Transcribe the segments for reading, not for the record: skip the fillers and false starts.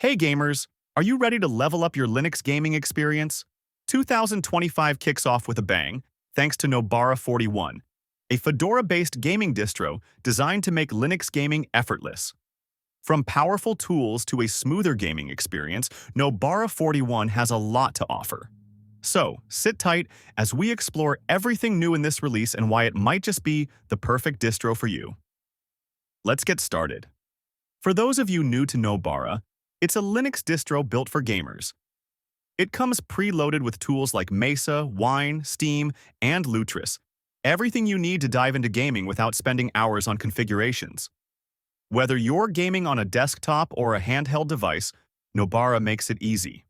Hey gamers, are you ready to level up your Linux gaming experience? 2025 kicks off with a bang, thanks to Nobara 41, a Fedora-based gaming distro designed to make Linux gaming effortless. From powerful tools to a smoother gaming experience, Nobara 41 has a lot to offer. So, sit tight as we explore everything new in this release and why it might just be the perfect distro for you. Let's get started. For those of you new to Nobara, it's a Linux distro built for gamers. It comes preloaded with tools like Mesa, Wine, Steam, and Lutris, everything you need to dive into gaming without spending hours on configurations. Whether you're gaming on a desktop or a handheld device, Nobara makes it easy.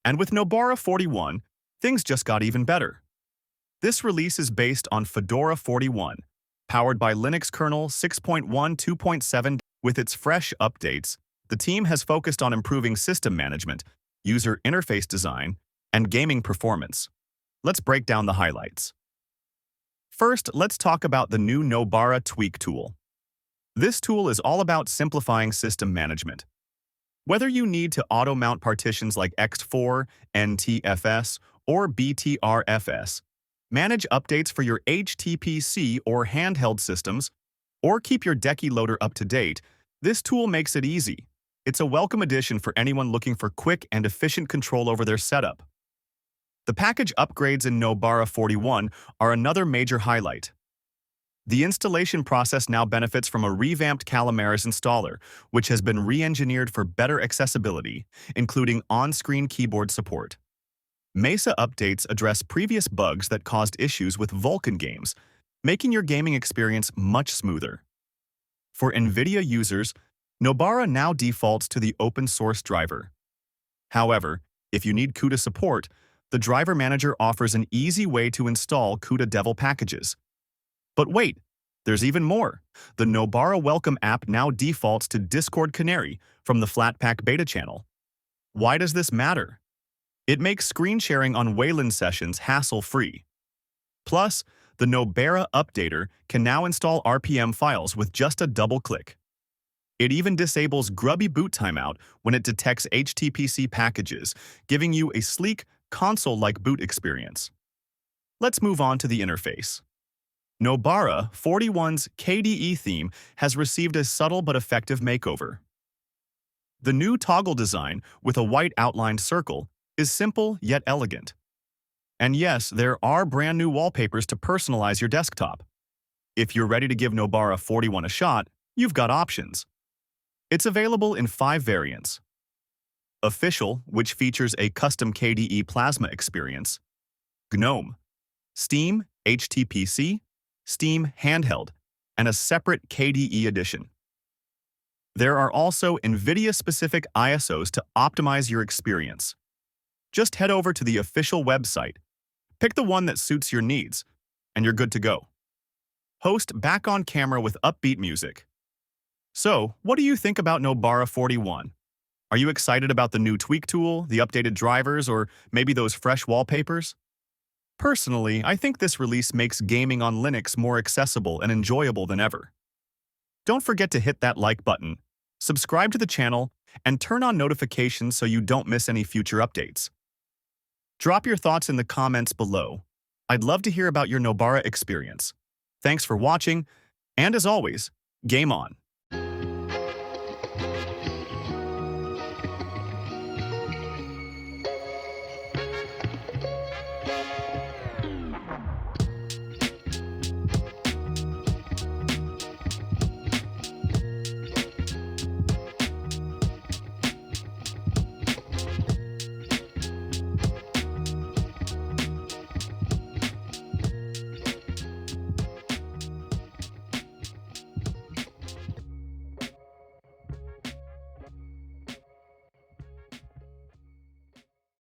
And with Nobara 41, things just got even better. This release is based on Fedora 41, powered by Linux kernel 6.1 2.7. With its fresh updates, the team has focused on improving system management, user interface design, and gaming performance. Let's break down the highlights. First, let's talk about the new Nobara Tweak Tool. This tool is all about simplifying system management. Whether you need to auto-mount partitions like X4, NTFS, or BTRFS, manage updates for your HTPC or handheld systems, or keep your Decky loader up to date, this tool makes it easy. It's a welcome addition for anyone looking for quick and efficient control over their setup. The package upgrades in Nobara 41 are another major highlight. The installation process now benefits from a revamped Calamares installer, which has been re-engineered for better accessibility, including on-screen keyboard support. Mesa updates address previous bugs that caused issues with Vulkan games, making your gaming experience much smoother. For NVIDIA users, Nobara now defaults to the open-source driver. However, if you need CUDA support, the driver manager offers an easy way to install CUDA Devil packages. But wait, there's even more. The Nobara Welcome app now defaults to Discord Canary from the Flatpak beta channel. Why does this matter? It makes screen sharing on Wayland sessions hassle-free. Plus, the Nobara Updater can now install RPM files with just a double-click. It even disables grubby boot timeout when it detects HTPC packages, giving you a sleek, console-like boot experience. Let's move on to the interface. Nobara 41's KDE theme has received a subtle but effective makeover. The new toggle design, with a white outlined circle, is simple yet elegant. And yes, there are brand new wallpapers to personalize your desktop. If you're ready to give Nobara 41 a shot, you've got options. It's available in 5 variants. Official, which features a custom KDE Plasma experience. GNOME. Steam, HTPC, Steam Handheld, and a separate KDE edition. There are also NVIDIA-specific ISOs to optimize your experience. Just head over to the official website, pick the one that suits your needs, and you're good to go. Host back on camera with upbeat music. So, what do you think about Nobara 41? Are you excited about the new tweak tool, the updated drivers, or maybe those fresh wallpapers? Personally, I think this release makes gaming on Linux more accessible and enjoyable than ever. Don't forget to hit that like button, subscribe to the channel, and turn on notifications so you don't miss any future updates. Drop your thoughts in the comments below. I'd love to hear about your Nobara experience. Thanks for watching, and as always, game on!